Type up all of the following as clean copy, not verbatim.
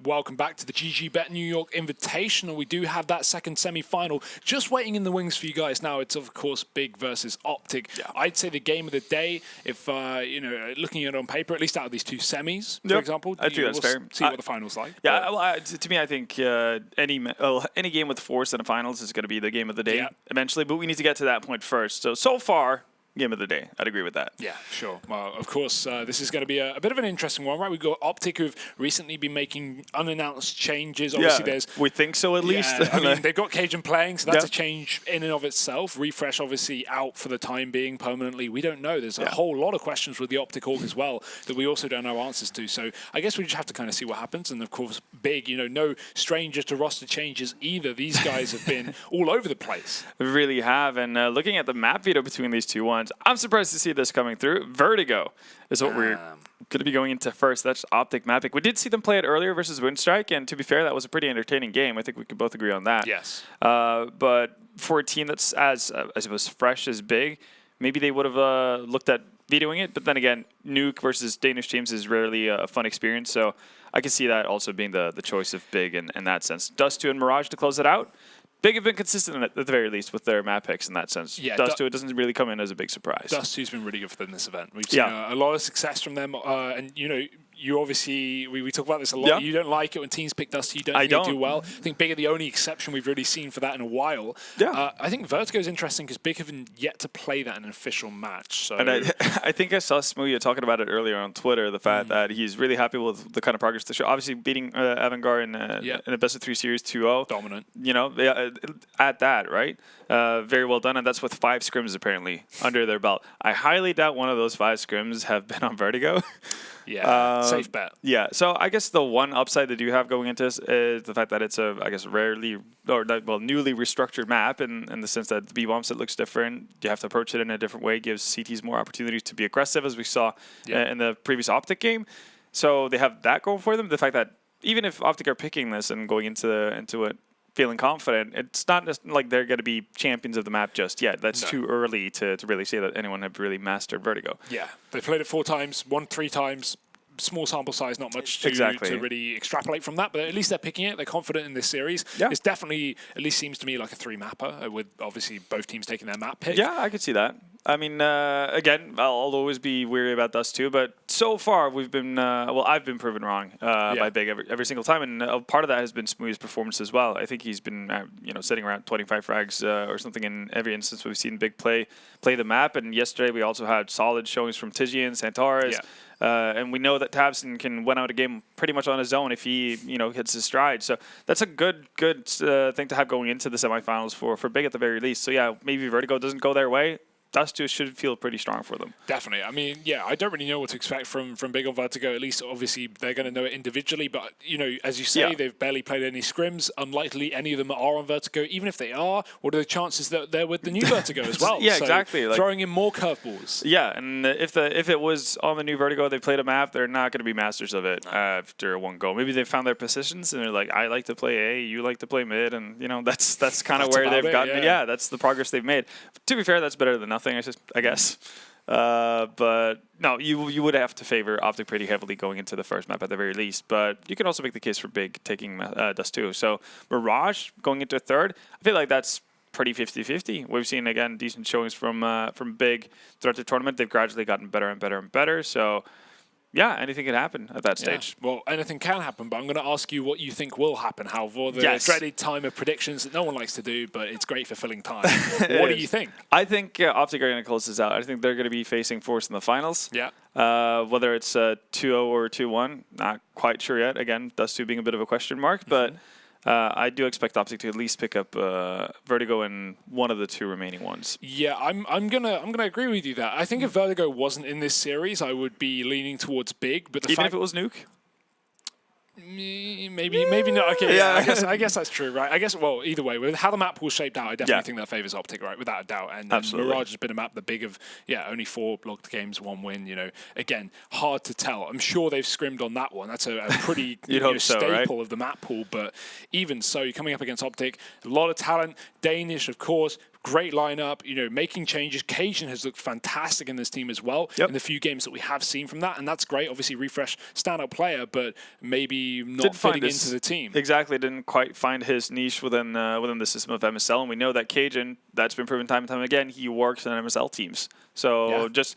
welcome back to the GG.Bet New York Invitational. We do have that second semi-final just waiting in the wings for you guys now. It's, of course, BIG versus OpTic. Yeah. I'd say the game of the day, if, looking at it on paper, at least out of these two semis, for example. I think that's fair. See what the final's like. Yeah, well, to me, I think any game with force in the finals is going to be the game of the day eventually, but we need to get to that point first. So far, game of the day. I'd agree with that. Yeah, sure. Well, of course, this is going to be a bit of an interesting one, right? We've got OpTic, who've recently been making unannounced changes. Obviously, we think so at least. I mean, they've got Cajun playing, so that's a change in and of itself. Refresh, obviously, out for the time being permanently. We don't know. There's a whole lot of questions with the OpTic org as well that we also don't know answers to. So I guess we just have to kind of see what happens. And, of course, BIG, no stranger to roster changes either. These guys have been all over the place. They really have. And looking at the map veto between these two ones, I'm surprised to see this coming through. Vertigo is what we're going to be going into first. That's OpTic mapping. We did see them play it earlier versus Windstrike, and to be fair, that was a pretty entertaining game. I think we could both agree on that. Yes. But for a team that's as it was fresh as BIG, maybe they would have looked at vetoing it. But then again, Nuke versus Danish teams is rarely a fun experience, so I can see that also being the choice of BIG in that sense. Dust2 and Mirage to close it out. BIG have been consistent at the very least with their map picks in that sense. Yeah, Dust2, it doesn't really come in as a big surprise. Dust2's been really good for them this event. We've seen a lot of success from them, and you obviously, we talk about this a lot. Yeah. You don't like it when teams pick Dust2. You don't think they do well. I think BIG are the only exception we've really seen for that in a while. Yeah. I think Vertigo is interesting because BIG haven't yet to play that in an official match. So. And I think I saw Smoothie talking about it earlier on Twitter, the fact that he's really happy with the kind of progress to show. Obviously, beating Avangard in a best-of-3 series 2-0. Dominant. At that, right? Very well done, and that's with 5 scrims apparently under their belt. I highly doubt one of those 5 scrims have been on Vertigo. Yeah, safe bet. Yeah, so I guess the one upside that you have going into this is the fact that it's newly restructured map in the sense that the B-bombs, it looks different. You have to approach it in a different way, gives CTs more opportunities to be aggressive, as we saw in the previous OpTic game. So they have that going for them. The fact that even if OpTic are picking this and going into it feeling confident, it's not just like they're going to be champions of the map just yet. That's too early to really say that anyone have really mastered Vertigo. Yeah, they played it 4 times, won 3 times. Small sample size, not much to really extrapolate from that, but at least they're picking it. They're confident in this series. Yeah. It's definitely, at least seems to me, like a 3-mapper with obviously both teams taking their map pick. Yeah, I could see that. I mean, again, I'll always be weary about Dust2, but so far we've been, I've been proven wrong by BIG every single time, and part of that has been Smoothie's performance as well. I think he's been, sitting around 25 frags or something in every instance we've seen BIG play the map, and yesterday we also had solid showings from Tijian, Santaris. Yeah. And we know that Tabson can win out a game pretty much on his own if he, hits his stride. So that's a good thing to have going into the semifinals for BIG at the very least. So yeah, maybe Vertigo doesn't go their way. Dust2 should feel pretty strong for them. Definitely. I mean, I don't really know what to expect from BIG on Vertigo. At least, obviously, they're going to know it individually. But, as you say, they've barely played any scrims. Unlikely any of them are on Vertigo. Even if they are, what are the chances that they're with the new Vertigo as well? Yeah, so exactly. Throwing in more curveballs. Yeah, and if it was on the new Vertigo, they played a map, they're not going to be masters of it after one go. Maybe they found their positions, and they're like, I like to play A, you like to play mid, and, that's kind of where they've gotten. Yeah, that's the progress they've made. To be fair, that's better than nothing, I guess. But no, you would have to favor OpTic pretty heavily going into the first map at the very least. But you can also make the case for BIG taking Dust2. So Mirage going into third, I feel like that's pretty 50-50. We've seen, again, decent showings from BIG throughout the tournament. They've gradually gotten better and better and better. So yeah, anything can happen at that stage. Yeah. Well, anything can happen, but I'm going to ask you what you think will happen, Halvor. The dreaded time of predictions that no one likes to do, but it's great for filling time. What do you think? I think OpTic are going to close this out. I think they're going to be facing Force in the finals. Yeah. Whether it's 2-0 or 2-1, not quite sure yet. Again, Dust2 being a bit of a question mark, but I do expect OpTic to at least pick up Vertigo and one of the 2 remaining ones. Yeah, I'm gonna agree with you that. I think if Vertigo wasn't in this series, I would be leaning towards BIG. But even if it was Nuke. Maybe not. Okay, yeah. I guess that's true, right? I guess, well, either way, with how the map pool shaped out, I definitely think that favors OpTic, right? Without a doubt. And Mirage has been a map the big of, only 4 logged games, 1 win. Again, hard to tell. I'm sure they've scrimmed on that one. That's a pretty staple of the map pool. But even so, you're coming up against OpTic, a lot of talent. Danish, of course. great lineup, you know, making changes. Cajun has looked fantastic in this team as well in the few games that we have seen from that, and that's great. Obviously, Refresh, standout player, but maybe not fitting into the team. Exactly, didn't quite find his niche within the system of MSL, and we know that Cajun, that's been proven time and time again, he works in MSL teams. So just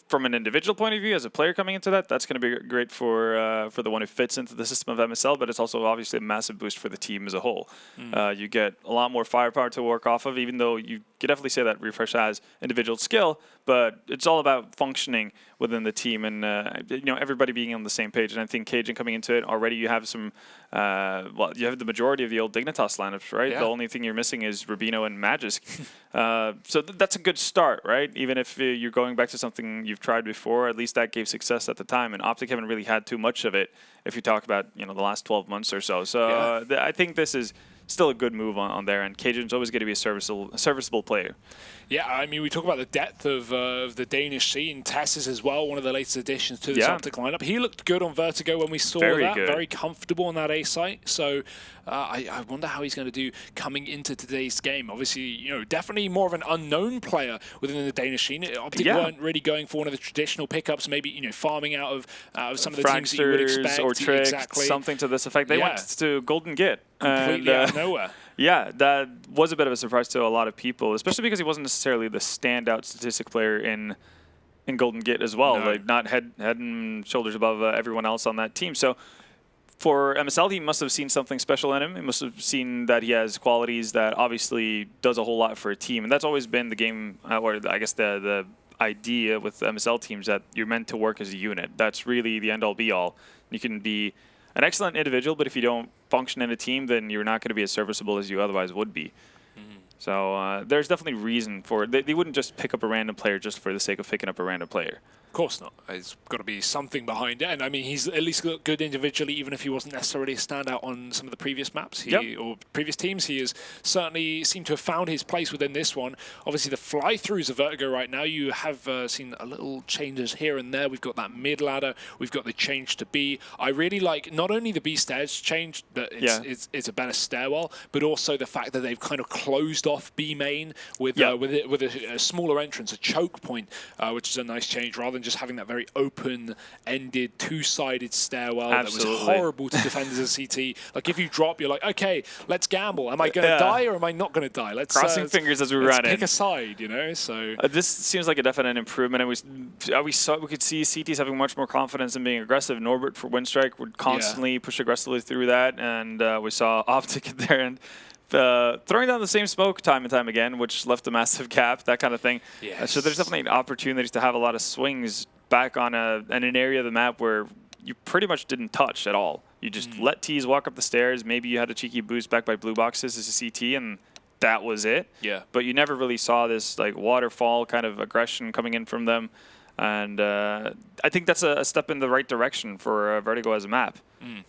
from an individual point of view, as a player coming into that, that's going to be great for the one who fits into the system of MSL, but it's also obviously a massive boost for the team as a whole. You get a lot more firepower to work off of, even though you could definitely say that Refresh has individual skill, but it's all about functioning within the team and you know, everybody being on the same page. And I think Cajun coming into it already, you have some well, you have the majority of the old Dignitas lineups, right? The only thing you're missing is Rubino and Magisk. So that's a good start, right? Even if you're going back to something you've tried before, at least that gave success at the time. And OpTic haven't really had too much of it if you talk about, you know, the last 12 months or so. So I think this is still a good move on there, and Cajun's always going to be a serviceable player. Yeah, I mean, we talk about the depth of the Danish scene. Tess is as well one of the latest additions to this OpTic lineup. He looked good on Vertigo when we saw that. Very comfortable on that A site. So I wonder how he's going to do coming into today's game. Obviously, you know, definitely more of an unknown player within the Danish scene. OpTic weren't really going for one of the traditional pickups, maybe, you know, farming out of some of the teams that you would expect. Or Trick, something to this effect. They went to Golden Git. Completely out of nowhere. Yeah, that was a bit of a surprise to a lot of people, especially because he wasn't necessarily the standout statistic player in Golden Git as well. Like, not head and shoulders above everyone else on that team. So for MSL, he must have seen something special in him. He must have seen that he has qualities that obviously does a whole lot for a team. And that's always been the game, or I guess the idea with MSL teams, that you're meant to work as a unit. That's really the end-all, be-all. You can be an excellent individual, but if you don't function in a team, then you're not going to be as serviceable as you otherwise would be. So there's definitely reason for it. They wouldn't just pick up a random player just for the sake of picking up a random player. Of course not. There's got to be something behind it. And I mean, he's at least looked good individually, even if he wasn't necessarily a standout on some of the previous maps or previous teams. He has certainly seemed to have found his place within this one. Obviously, the fly-throughs of Vertigo right now, you have seen a little changes here and there. We've got that mid ladder. We've got the change to B. I really like not only the B stairs change, that it's a better stairwell, but also the fact that they've kind of closed off B main with a smaller entrance, a choke point, which is a nice change, rather than just having that very open-ended, two-sided stairwell that was horrible to defend as a CT. Like, if you drop, you're like, okay, let's gamble. Am I going to die or am I not going to die? Let's crossing fingers as we run in. Pick a side, you know. So this seems like a definite improvement, and we could see CTs having much more confidence in being aggressive. Norbert for Windstrike would constantly push aggressively through that, and we saw OpTic there and throwing down the same smoke time and time again, which left a massive gap, that kind of thing. So there's definitely opportunities to have a lot of swings back on an area of the map where you pretty much didn't touch at all. You just let T's walk up the stairs. Maybe you had a cheeky boost back by blue boxes as a CT, and that was it. But you never really saw this like waterfall kind of aggression coming in from them. And I think that's a step in the right direction for Vertigo as a map.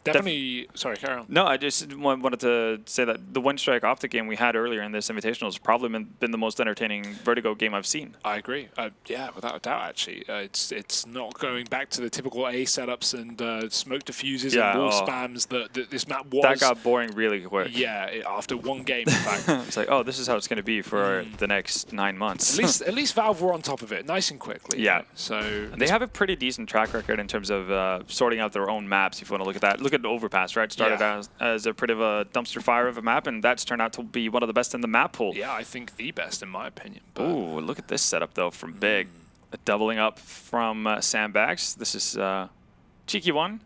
Definitely. Sorry, carry on. No, I just wanted to say that the Windstrike OpTic game we had earlier in this Invitational has probably been the most entertaining Vertigo game I've seen. I agree. Yeah, without a doubt, actually. It's not going back to the typical A setups and smoke diffuses and wall spams that this map was. That got boring really quick. Yeah, after one game, in fact. It's like, oh, this is how it's going to be for the next 9 months. At least Valve were on top of it, nice and quickly. Yeah. So and they have a pretty decent track record in terms of sorting out their own maps, if you want to look at that. Look at Overpass, right? Started as a pretty of a dumpster fire of a map, and that's turned out to be one of the best in the map pool. Yeah, I think the best in my opinion. Ooh, look at this setup though from Big. Doubling up from Sandbags. This is a cheeky one.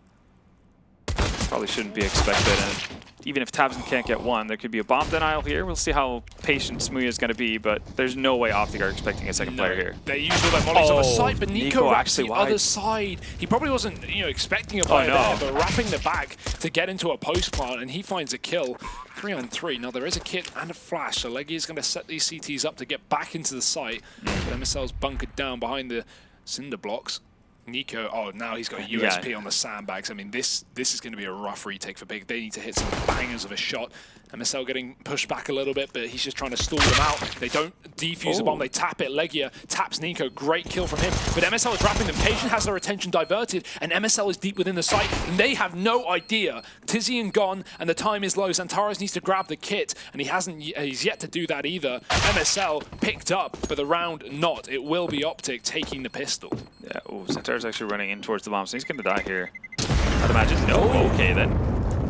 Probably shouldn't be expected. And even if Tabson can't get one, there could be a bomb denial here. We'll see how patient Smooya is going to be, but there's no way OpTic are expecting a second player here. They used all their mollies on the side, but Nico wraps the other side. He probably wasn't, expecting a player there, but wrapping the back to get into a post plant, and he finds a kill. 3-on-3. Now there is a kit and a flash, so Leggy is going to set these CTs up to get back into the site. But MSL's bunkered down behind the cinder blocks. Nico, now he's got a USP on the sandbags. I mean, this is going to be a rough retake for Big. They need to hit some bangers of a shot. MSL getting pushed back a little bit, but he's just trying to stall them out. They don't defuse the bomb, they tap it. Legia taps Nico, great kill from him. But MSL is wrapping them. Cajun has their attention diverted, and MSL is deep within the site, and they have no idea Tizian gone, and the time is low. Xantares needs to grab the kit, and he's yet to do that either. MSL picked up, but the round not. It will be OpTic taking the pistol. Yeah, ooh, Xantares actually running in towards the bomb, so he's going to die here. I'd imagine. No, okay then.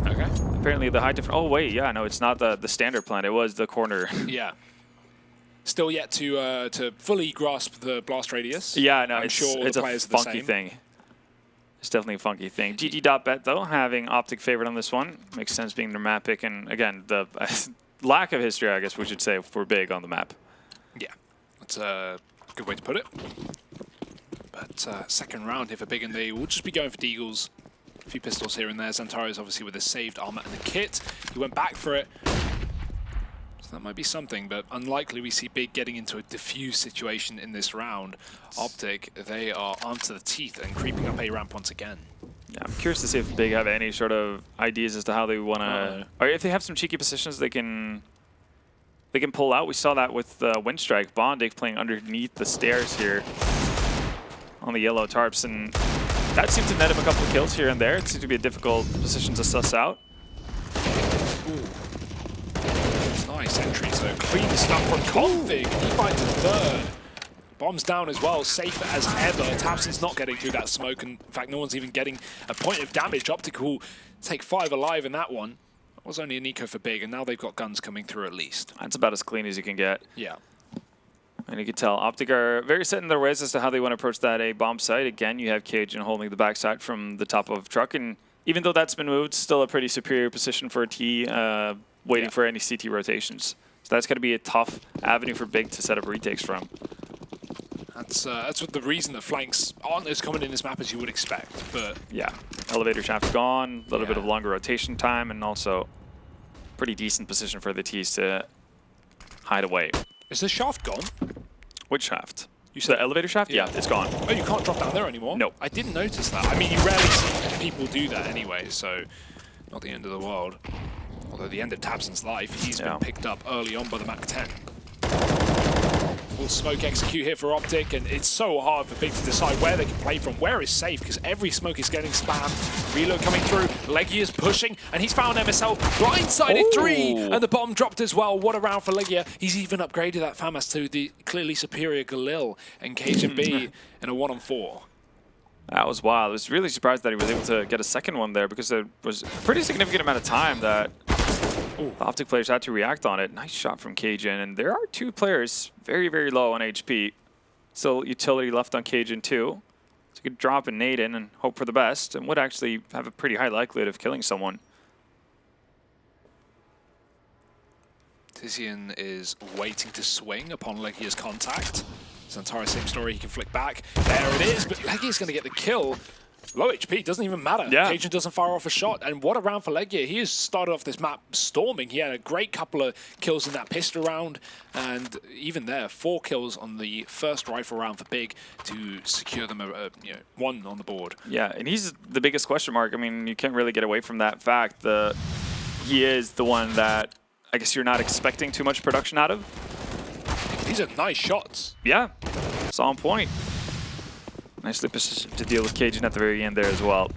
Okay. Apparently the high difference. Oh, wait, yeah, no, it's not the standard plan. It was the corner. Yeah. Still yet to fully grasp the blast radius. Yeah, no, I'm sure it's the a players are funky the same. thing. It's definitely a funky thing. GG.Bet, though, having OpTic favored on this one. Makes sense being their map pick. And, again, the lack of history, I guess we should say, for BIG on the map. Yeah, that's a good way to put it. But second round here for BIG, and they will just be going for deagles. A few pistols here and there. Xantares obviously with his saved armor and the kit. He went back for it. So that might be something, but unlikely we see BIG getting into a diffuse situation in this round. OpTic, they are armed to the teeth and creeping up A ramp once again. Yeah, I'm curious to see if BIG have any sort of ideas as to how they want to, or if they have some cheeky positions they can pull out. We saw that with Windstrike, Bondic playing underneath the stairs here on the yellow tarps, and that seemed to net him a couple of kills here and there. It seemed to be a difficult position to suss out. Ooh. Nice entry, so clean stuff from Config. He finds a third. Bombs down as well, safe as ever. Tapson's not getting through that smoke, and in fact, no one's even getting a point of damage. OpTic will take 5 alive in that one. That was only an eco for BIG, and now they've got guns coming through at least. That's about as clean as you can get. Yeah. And you can tell OpTic are very set in their ways as to how they want to approach that A bomb site. Again, you have Cajun holding the backside from the top of truck, and even though that's been moved, still a pretty superior position for a T, waiting for any CT rotations. So that's going to be a tough avenue for BIG to set up retakes from. That's what the reason that flanks aren't as common in this map as you would expect. But yeah, elevator shaft gone, a little bit of longer rotation time, and also pretty decent position for the Ts to hide away. Is the shaft gone? Which shaft? You said the elevator shaft? Yeah, it's gone. Oh, you can't drop down there anymore? No. I didn't notice that. I mean, you rarely see people do that anyway, so not the end of the world. Although the end of Tabson's life, he's been picked up early on by the Mac 10. Full smoke execute here for OpTic, and it's so hard for BIG to decide where they can play from. Where is safe, because every smoke is getting spammed. Reload coming through, Legia is pushing, and he's found MSL. Blindsided 3, and the bomb dropped as well. What a round for Legia. He's even upgraded that FAMAS to the clearly superior Galil and KG.B in a 1-on-4. That was wild. I was really surprised that he was able to get a second one there, because there was a pretty significant amount of time that the OpTic players had to react on it. Nice shot from Cajun, and there are 2 players very, very low on HP. Still utility left on Cajun too. So you could drop a nade in and hope for the best, and would actually have a pretty high likelihood of killing someone. Tizian is waiting to swing upon Legia's contact. Xantares, same story, he can flick back. There it is, but Legia's going to get the kill. Low HP, doesn't even matter. Yeah. Cajun doesn't fire off a shot. And what a round for Legia. He has started off this map storming. He had a great couple of kills in that pistol round. And even there, 4 kills on the first rifle round for BIG to secure them 1 on the board. Yeah, and he's the biggest question mark. I mean, you can't really get away from that fact. He is the one that I guess you're not expecting too much production out of. These are nice shots. Yeah, it's on point. Nicely positioned to deal with Cajun at the very end there as well.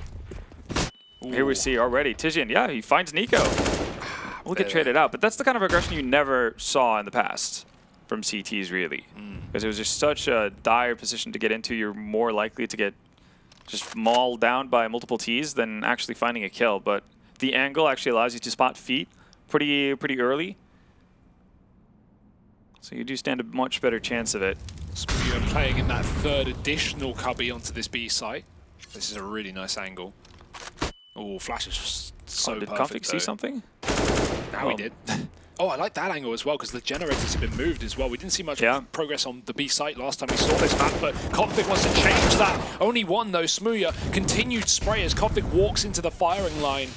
Ooh. Here we see already Tizian. Yeah, he finds Nico. We'll get traded out, but that's the kind of aggression you never saw in the past from CTs, really. Because it was just such a dire position to get into. You're more likely to get just mauled down by multiple Ts than actually finding a kill. But the angle actually allows you to spot feet pretty early. So you do stand a much better chance of it. Spooner playing in that 3rd additional cubby onto this B site. This is a really nice angle. Oh, flash is so did perfect. Config see something? Now he did. Oh, I like that angle as well, because the generators have been moved as well. We didn't see much progress on the B site last time we saw this map, but Config wants to change that. Only 1 though. Smooya continued spray as Config walks into the firing line.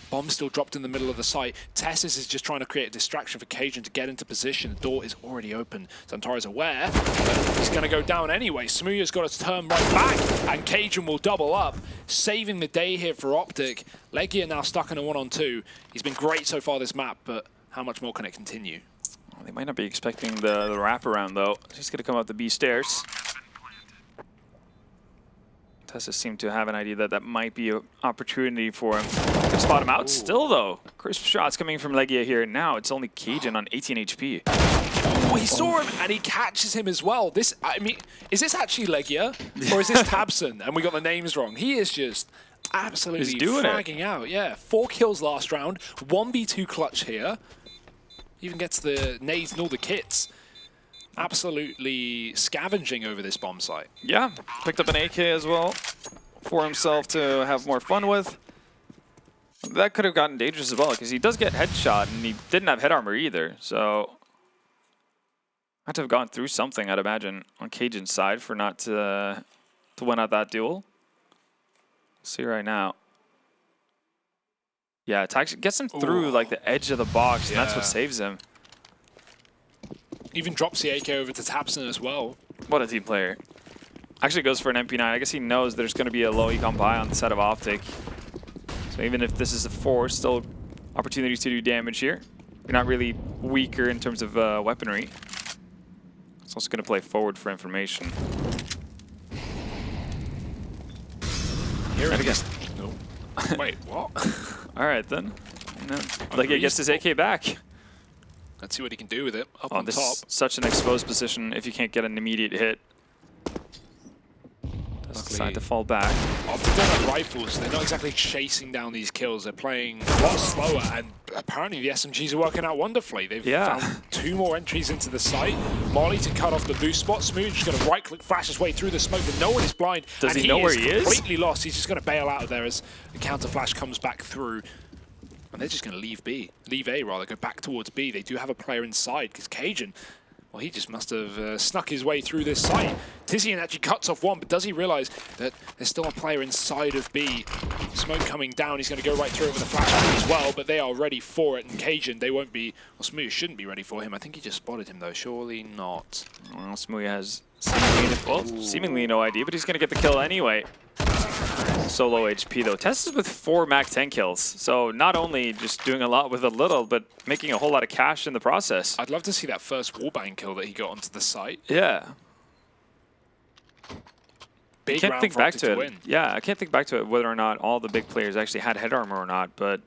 Bomb still dropped in the middle of the site. Tessis is just trying to create a distraction for Cajun to get into position. The door is already open. Xantares aware, but he's going to go down anyway. Smooya's got to turn right back, and Cajun will double up, saving the day here for OpTic. Legia now stuck in a 1-on-2. He's been great so far this map, but how much more can it continue? Well, they might not be expecting the wraparound, though. He's going to come up the B stairs. Tessus seemed to have an idea that that might be an opportunity for him to spot him out. Ooh. Still, though, crisp shots coming from Legia here. Now it's only Cajun on 18 HP. Oh, he saw him and he catches him as well. This, I mean, is this actually Legia or is this Tabson? And we got the names wrong. He is just absolutely fragging out. Yeah, 4 kills last round, 1v2 clutch here. Even gets the nades and all the kits. Absolutely scavenging over this bomb site. Yeah, picked up an AK as well for himself to have more fun with. That could have gotten dangerous as well because he does get headshot and he didn't have head armor either. So had to have gone through something, I'd imagine, on Cajun's side for not to win out that duel. See right now. Yeah, it gets him through like the edge of the box, and that's what saves him. Even drops the AK over to Tabson as well. What a team player. Actually goes for an MP9. I guess he knows there's going to be a low econ buy on the side of OpTic. So even if this is a 4, still opportunities to do damage here. You're not really weaker in terms of weaponry. It's also going to play forward for information. Here it is. No. Wait, what? All right, then. Like he gets his AK back. Let's see what he can do with it. Up on this top. Is such an exposed position if you can't get an immediate hit. Does decide to fall back. OpTic don't have rifles. They're not exactly chasing down these kills. They're playing a lot slower, and apparently the SMGs are working out wonderfully. They've found 2 more entries into the site. Molly to cut off the boost spot. Smooth just going to right-click, flash his way through the smoke, but no one is blind. Does he know where he is? Completely lost. He's just going to bail out of there as the counter flash comes back through. And they're just going to leave A rather, go back towards B. They do have a player inside because Cajun, well, he just must have snuck his way through this site. Tizian actually cuts off one, but does he realize that there's still a player inside of B? Smoke coming down, he's going to go right through it with a flashback as well, but they are ready for it. And Cajun, they won't be, well, Smooth shouldn't be ready for him. I think he just spotted him though, surely not. Well, Smooth has seemingly no idea, but he's going to get the kill anyway. Solo HP though. Tess is with 4 Mac 10 kills, so not only just doing a lot with a little, but making a whole lot of cash in the process. I'd love to see that first wallbang kill that he got onto the site. Yeah. Big can't round think for back OpTic to it. Win. Yeah, I can't think back to it whether or not all the big players actually had head armor or not, but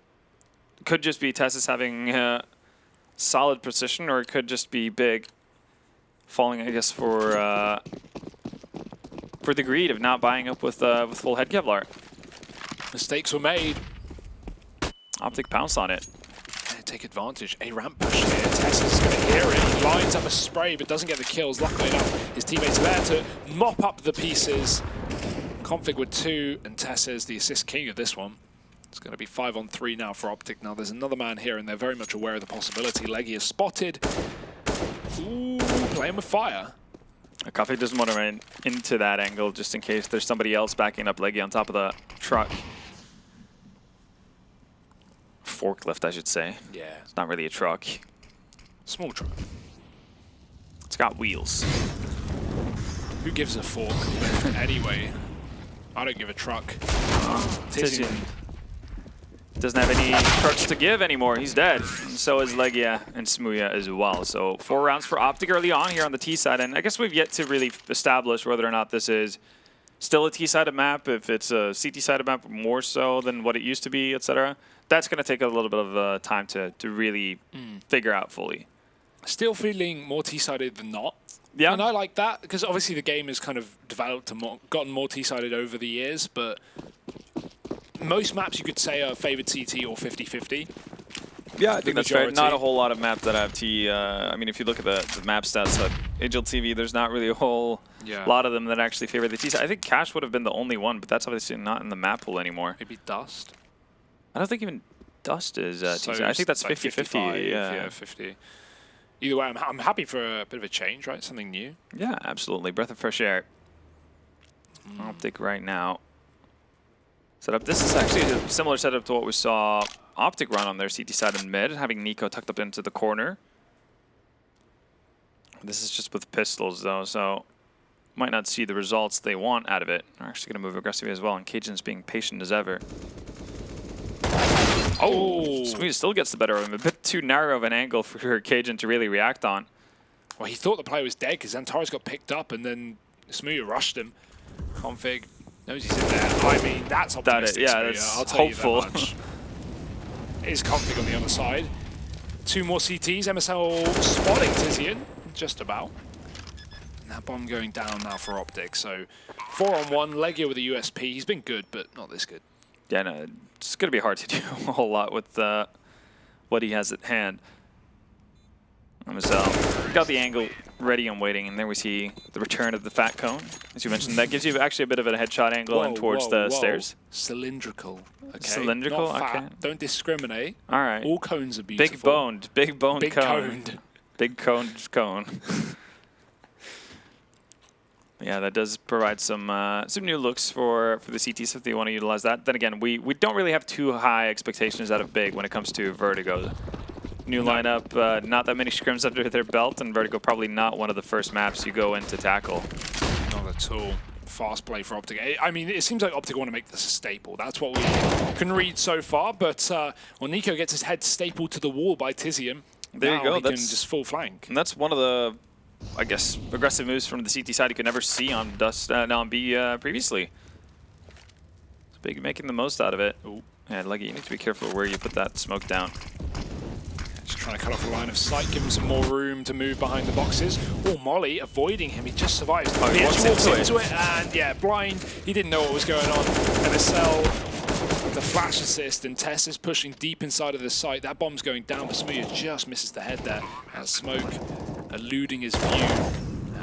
it could just be Tessus having solid precision, or it could just be Big falling, I guess, for the greed of not buying up with full head Kevlar. Mistakes were made. OpTic pounced on it. Take advantage. A ramp push here. Tess is going to hear it. He lines up a spray but doesn't get the kills. Luckily enough, his teammates are there to mop up the pieces. Config with 2, and Tess is the assist king of this one. It's going to be 5-on-3 now for OpTic. Now there's another man here, and they're very much aware of the possibility. Leggy is spotted. Ooh, playing with fire. Config doesn't want to run into that angle just in case there's somebody else backing up Leggy on top of the truck. Forklift, I should say. Yeah. It's not really a truck. Small truck. It's got wheels. Who gives a fork anyway? I don't give a truck. Tizian doesn't have any trucks to give anymore. He's dead. And so is Legia and Smooya as well. So 4 rounds for OpTic early on here on the T side. And I guess we've yet to really establish whether or not this is still a T-sided map, if it's a CT-sided map more so than what it used to be, etc. That's going to take a little bit of time to really figure out fully. Still feeling more T-sided than not. Yeah. And I like that, because obviously the game has kind of developed and gotten more T-sided over the years, but most maps you could say are favored CT or 50-50. Yeah, I think that's fair. Not a whole lot of maps that have T. I mean, if you look at the map stats at Agile TV, there's not really a whole lot of them that actually favor the T side. I think Cash would have been the only one, but that's obviously not in the map pool anymore. Maybe Dust? I don't think even Dust is T side. I think that's 50-50. Yeah, 50. Either way, I'm happy for a bit of a change, right? Something new. Yeah, absolutely. Breath of fresh air. OpTic right now. Setup. This is actually a similar setup to what we saw OpTic run on their CT side in mid, having Nico tucked up into the corner. This is just with pistols, though, so might not see the results they want out of it. They're actually going to move aggressively as well, and Cajun's being patient as ever. Oh! Smooth still gets the better of him. A bit too narrow of an angle for Cajun to really react on. Well, he thought the player was dead because Antares got picked up, and then Smooth rushed him. Config. Knows he's in there. I mean, that's optimistic. That's I'll tell hopeful. you that much. Is Config on the other side. 2 more CTs. MSL spotting Tizian, just about. And that bomb going down now for OpTic. So 4-on-1, Legio with a USP. He's been good, but not this good. Yeah, no, it's going to be hard to do a whole lot with what he has at hand. So we got the angle ready and waiting, and there we see the return of the fat cone. As you mentioned, that gives you actually a bit of a headshot angle and towards the stairs. Cylindrical. Okay. Cylindrical? Not fat. Okay. Don't discriminate. All right. All cones are beautiful. Big boned Big cone. coned. Big coned cone. Yeah, that does provide some new looks for the CTs if they want to utilize that. Then again, we don't really have too high expectations out of Big when it comes to Vertigo. New lineup, not that many scrims under their belt, and Vertigo probably not one of the first maps you go in to tackle. Not at all. Fast play for OpTic. I mean, it seems like OpTic want to make this a staple. That's what we can read so far. But well, Nico gets his head stapled to the wall by Tizian. There you go. He can just full flank. And that's one of the, I guess, aggressive moves from the CT side you could never see on on B previously. It's Big making the most out of it. Ooh. Yeah, Leggy, you need to be careful where you put that smoke down. Just trying to cut off the line of sight, give him some more room to move behind the boxes. Oh, Molly avoiding him. He just survives. Oh, he walks into it, and yeah, blind. He didn't know what was going on. MSL with the flash assist, and Tess is pushing deep inside of the site. That bomb's going down, but Smooya just misses the head there. And Smoke eluding his view.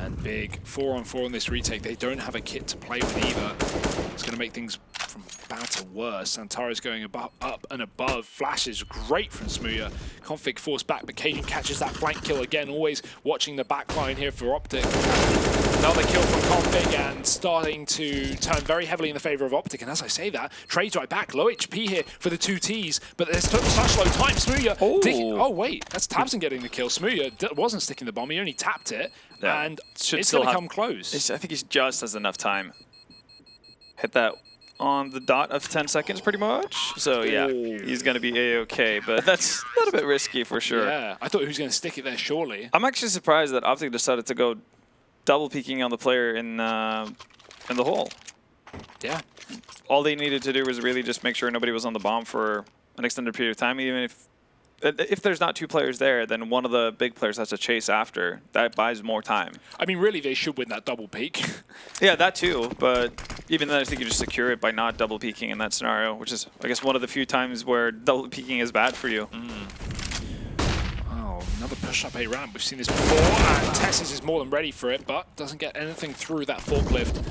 And Big 4-on-4 on this retake. They don't have a kit to play with either. It's going to make things from bad to worse. Santaro's going up and above. Flash is great from Smooya. Config forced back, but Cajun catches that flank kill again. Always watching the back line here for OpTic. Another kill from Config and starting to turn very heavily in the favor of OpTic. And as I say that, trades right back. Low HP here for the 2 Ts, but there's such low time. Smooya. Oh, wait. That's Tabson getting the kill. Smooya wasn't sticking the bomb. He only tapped it. Yeah. And it's going to come close. I think he just has enough time. Hit that on the dot of 10 seconds, pretty much. So, yeah, he's going to be A-okay, but that's a little bit risky for sure. Yeah, I thought he was going to stick it there, surely. I'm actually surprised that OpTic decided to go double peeking on the player in the hole. Yeah. All they needed to do was really just make sure nobody was on the bomb for an extended period of time, even if there's not 2 players there, then one of the big players has to chase after. That buys more time. I mean, really, they should win that double peek. Yeah, that too, but even then I think you just secure it by not double peeking in that scenario, which is, I guess, one of the few times where double peeking is bad for you. Oh, another push-up A ramp. We've seen this before, and Texas is more than ready for it, but doesn't get anything through that forklift.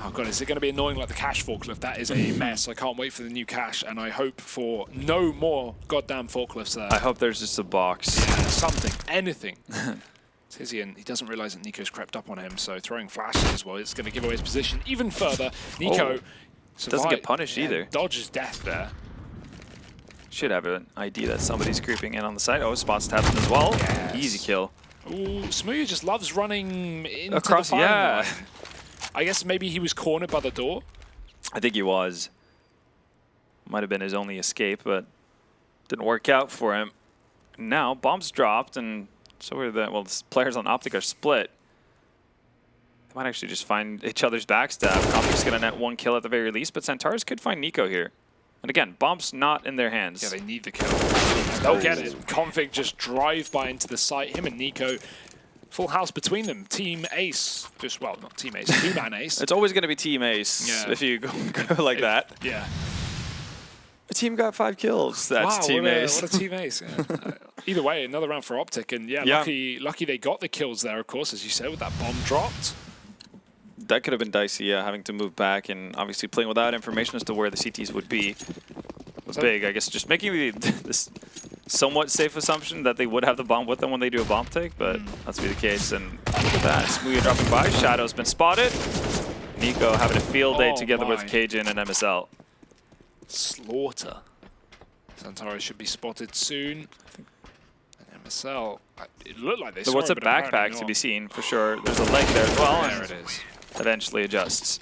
Oh god, is it going to be annoying like the cash forklift? That is a mess. I can't wait for the new cash, and I hope for no more goddamn forklifts there. I hope there's just a box. Yeah, something, anything. Tizian, he doesn't realize that Nico's crept up on him, so throwing flashes as well, it's going to give away his position even further. Nico doesn't get punished either. Dodges death there. Should have an ID that somebody's creeping in on the side. Oh, spots Tabson as well. Yes. Easy kill. Ooh, Smooya just loves running into across the firing line. I guess maybe he was cornered by the door. I think he was. Might have been his only escape, but didn't work out for him. Now, bombs dropped, and so are the players on OpTic are split. They might actually just find each other's backstab. Config's going to net 1 kill at the very least, but Centaurs could find Nico here. And again, bombs not in their hands. Yeah, they need the kill. They'll get it. Config just drive by into the site. Him and Nico. Full house between them. Team Ace. Just, well, not Team Ace. 2-man Ace. It's always going to be Team Ace if you go like that. Yeah. The team got 5 kills. That's Team Ace. What a Team Ace. Yeah. Either way, another round for OpTic. And yeah, lucky they got the kills there, of course, as you said, with that bomb dropped. That could have been dicey, having to move back and obviously playing without information as to where the CTs would be. Big, I guess, just making this somewhat safe assumption that they would have the bomb with them when they do a bomb take, but that's be the case. And look at that, Smooya dropping by. Shadow's been spotted. Nico having a field day together with Cajun and MSL. Slaughter. Santaro should be spotted soon. And MSL, it looked like they saw what's it, a backpack to be seen for sure. There's a leg there as well. There it is. Eventually adjusts.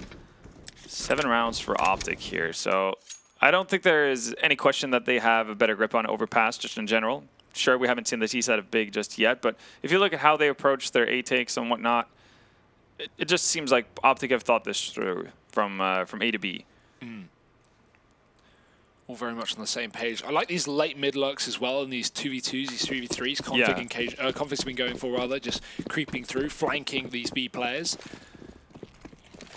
7 rounds for OpTic here, so I don't think there is any question that they have a better grip on overpass just in general. Sure, we haven't seen the T side of Big just yet, but if you look at how they approach their A takes and whatnot, it just seems like OpTic have thought this through. from A to B. All very much on the same page. I like these late mid lurks as well, and these 2v2s, these 3v3s. Config's been going for rather, just creeping through, flanking these B players.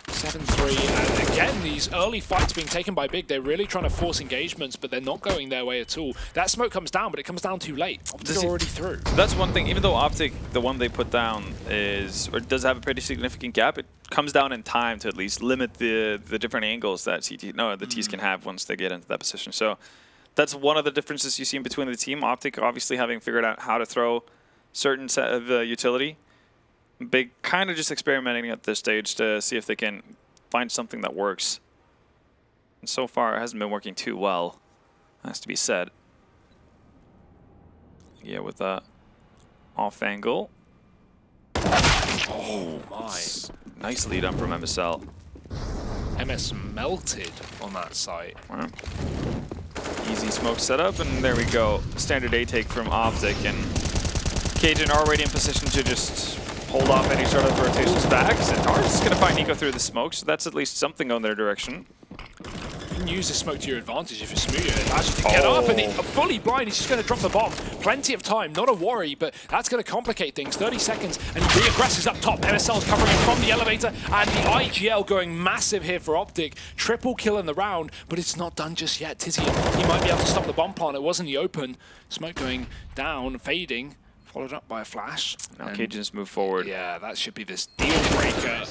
7-3, and again, these early fights being taken by Big. They're really trying to force engagements, but they're not going their way at all. That smoke comes down, but it comes down too late. OpTic already through. That's one thing. Even though OpTic, the one they put down, does have a pretty significant gap, it comes down in time to at least limit the different angles that the Ts can have once they get into that position. So that's one of the differences you see between the team. OpTic obviously having figured out how to throw certain set of utility. Big kind of just experimenting at this stage to see if they can find something that works. And so far, it hasn't been working too well, has to be said. Yeah, with that off angle. Oh my. Nice lead on from MSL. MS melted on that site. Right. Easy smoke setup, and there we go. Standard A take from OpTic, and Cajun already in position to just hold off any sort of rotations back. Centaur's is going to find Nico through the smoke, so that's at least something on their direction. You can use the smoke to your advantage if you're Smoothie. It allows you to get up, and fully blind, he's just going to drop the bomb. Plenty of time, not a worry, but that's going to complicate things. 30 seconds, and he reaggresses up top. MSL's covering him from the elevator, and the IGL going massive here for OpTic. Triple kill in the round, but it's not done just yet. Tizzy, he might be able to stop the bomb plant. It was in the open. Smoke going down, fading. Followed up by a flash. Now Cajuns move forward. Yeah, that should be this deal breaker.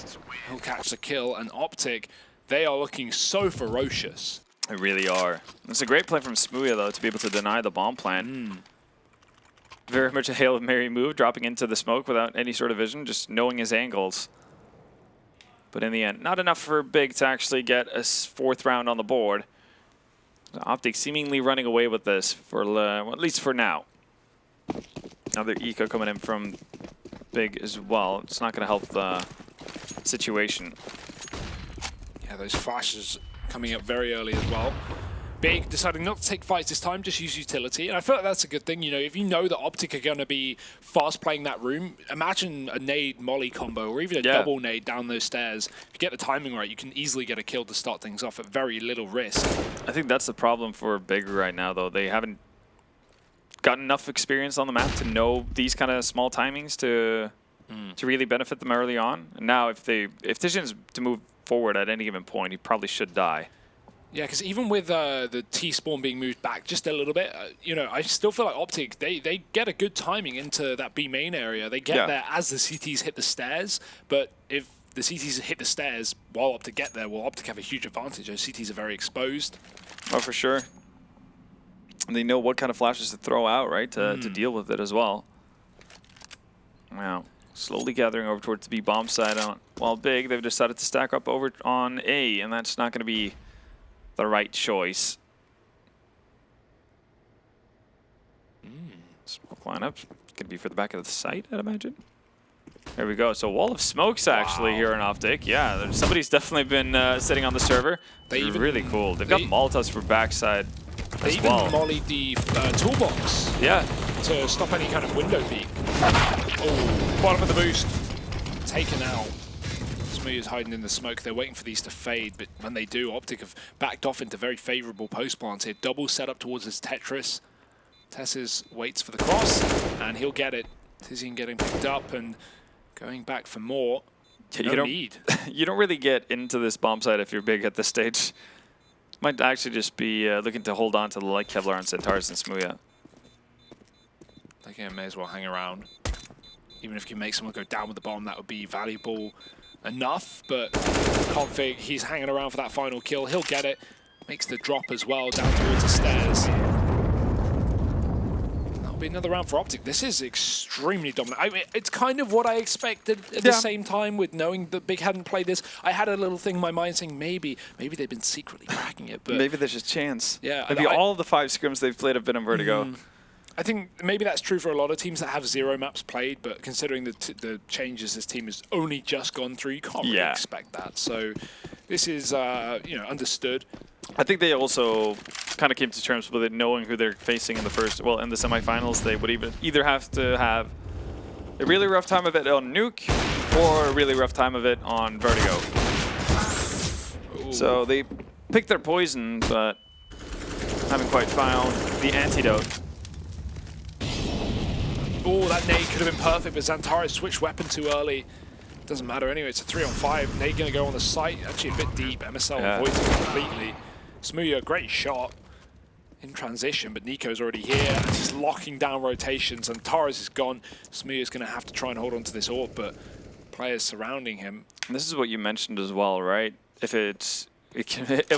He'll catch the kill, and OpTic, they are looking so ferocious. They really are. It's a great play from Smooya, though, to be able to deny the bomb plant. Very much a Hail Mary move, dropping into the smoke without any sort of vision, just knowing his angles. But in the end, not enough for Big to actually get a 4th round on the board. OpTic seemingly running away with this, for well, at least for now. Another eco coming in from Big as well. It's not going to help the situation. Yeah, those flashes coming up very early as well. Big deciding not to take fights this time, just use utility. And I feel like that's a good thing. You know, if you know that OpTic are going to be fast playing that room, imagine a nade molly combo or even a double nade down those stairs. If you get the timing right, you can easily get a kill to start things off at very little risk. I think that's the problem for Big right now, though. They haven't got enough experience on the map to know these kind of small timings to really benefit them early on. And now if Tishan's to move forward at any given point, he probably should die. Yeah, because even with the T-spawn being moved back just a little bit, you know, I still feel like OpTic, they get a good timing into that B main area. They get there as the CTs hit the stairs, but if the CTs hit the stairs while OpTic get there, well, OpTic have a huge advantage. Those CTs are very exposed. Oh, for sure. And they know what kind of flashes to throw out, right, to deal with it as well. Wow. Slowly gathering over towards the B bomb side. While Big, they've decided to stack up over on A, and that's not going to be the right choice. Smoke lineup could be for the back of the site, I'd imagine. There we go. So wall of smokes actually here in OpTic. Yeah, somebody's definitely been sitting on the server. They're really cool. They've got Molotovs for backside as well. They even mollied the toolbox. Yeah. To stop any kind of window peek. Oh, bottom of the boost. Taken out. Smoothie's hiding in the smoke. They're waiting for these to fade, but when they do, OpTic have backed off into very favorable post plants here. Double setup towards his Tetris. Tessis waits for the cross, and he'll get it. Tizian getting picked up and going back for more. No need. You don't really get into this bomb site if you're Big at this stage. Might actually just be looking to hold on to the light Kevlar on Centaurs and Smooya. Again, may as well hang around. Even if you can make someone go down with the bomb, that would be valuable enough. But Config, he's hanging around for that final kill. He'll get it. Makes the drop as well down towards the stairs. That'll be another round for OpTic. This is extremely dominant. I mean, it's kind of what I expected at the same time with knowing that Big hadn't played this. I had a little thing in my mind saying maybe they've been secretly cracking it. But maybe there's just chance. Yeah, maybe all of the 5 scrims they've played have been on Vertigo. I think maybe that's true for a lot of teams that have 0 maps played, but considering the changes this team has only just gone through, you can't really expect that. So this is, you know, understood. I think they also kind of came to terms with it, knowing who they're facing in the in the semifinals. They would either have to have a really rough time of it on Nuke or a really rough time of it on Vertigo. So they picked their poison, but haven't quite found the antidote. Oh, that nade could have been perfect, but Xantares switched weapon too early. Doesn't matter anyway, it's a 3-on-5. Nade going to go on the site, actually a bit deep. MSL avoids it completely. Smooya, great shot in transition, but Nico's already here and just locking down rotations. Xantares is gone. Smooya's going to have to try and hold on to this orb, but players surrounding him. And this is what you mentioned as well, right? If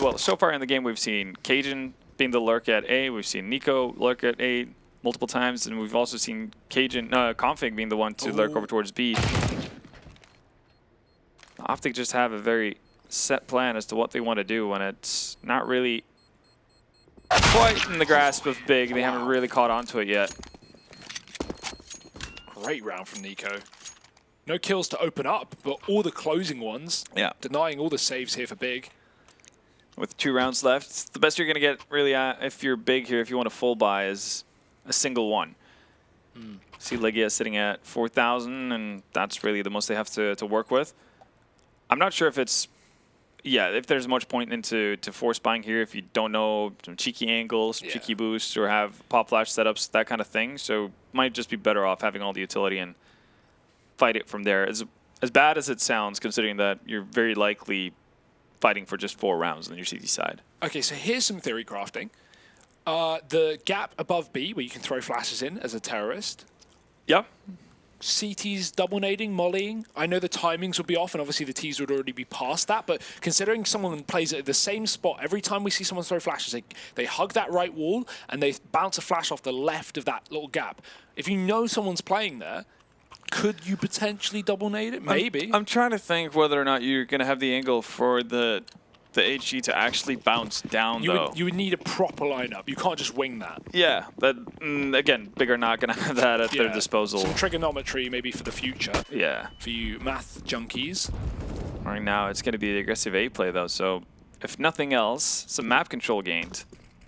well, so far in the game we've seen Cajun being the lurk at A, we've seen Nico lurk at A multiple times, and we've also seen Cajun, Config being the one to lurk over towards B. OpTic just have a very set plan as to what they want to do when it's not really quite in the grasp of Big. They haven't really caught on to it yet. Great round from Nico. No kills to open up, but all the closing ones. Yeah. Denying all the saves here for Big. With 2 rounds left, the best you're going to get really if you're Big here, if you want a full buy, is a single one. See Legia sitting at 4,000, and that's really the most they have to work with. I'm not sure if it's, if there's much point into force buying here if you don't know some cheeky angles, cheeky boosts, or have pop flash setups, that kind of thing. So might just be better off having all the utility and fight it from there. As bad as it sounds, considering that you're very likely fighting for just 4 rounds on your CT side. Okay, so here's some theory crafting. The gap above B, where you can throw flashes in as a terrorist. Yep. CT's double nading, mollying. I know the timings would be off, and obviously the T's would already be past that, but considering someone plays at the same spot, every time we see someone throw flashes, they hug that right wall, and they bounce a flash off the left of that little gap. If you know someone's playing there, could you potentially double nade it? Maybe. I'm trying to think whether or not you're going to have the angle for the HG to actually bounce down, though. You would need a proper lineup. You can't just wing that. Yeah, but again, Big are not going to have that at their disposal. Some trigonometry maybe for the future. Yeah. For you math junkies. Right now, it's going to be the aggressive A play, though. So if nothing else, some map control gained.